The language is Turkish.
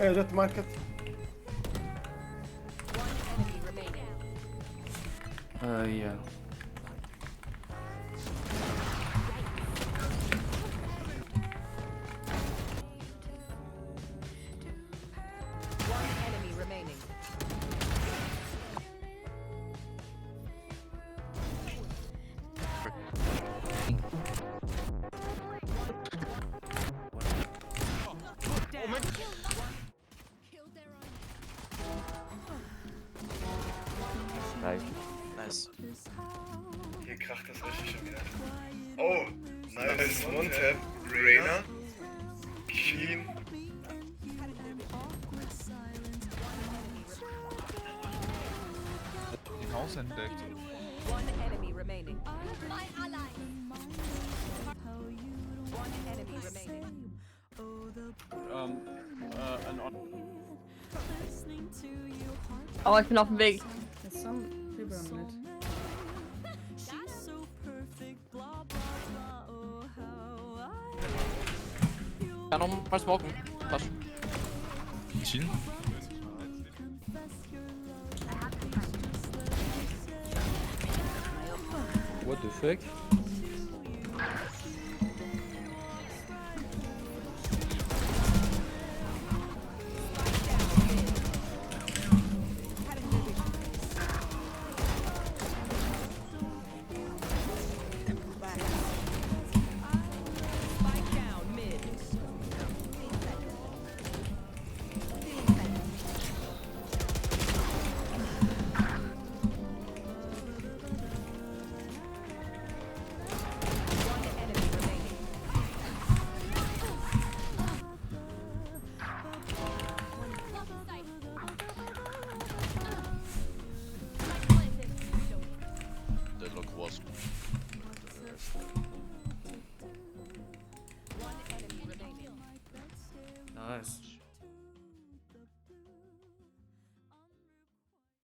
Evet, market. Yeah. One enemy remaining. Nice. Hier kracht das richtig schon wieder. Oh, nice. One tap. Reyna. Sheen. In Haus entdeckt. One enemy remaining. One enemy remaining. Oh, ich bin auf dem Weg. Kann noch mal smoken. Flash. Chill. What the fuck? Spike down mid. One enemy remaining. Deadlock was. One enemy remaining. Nice.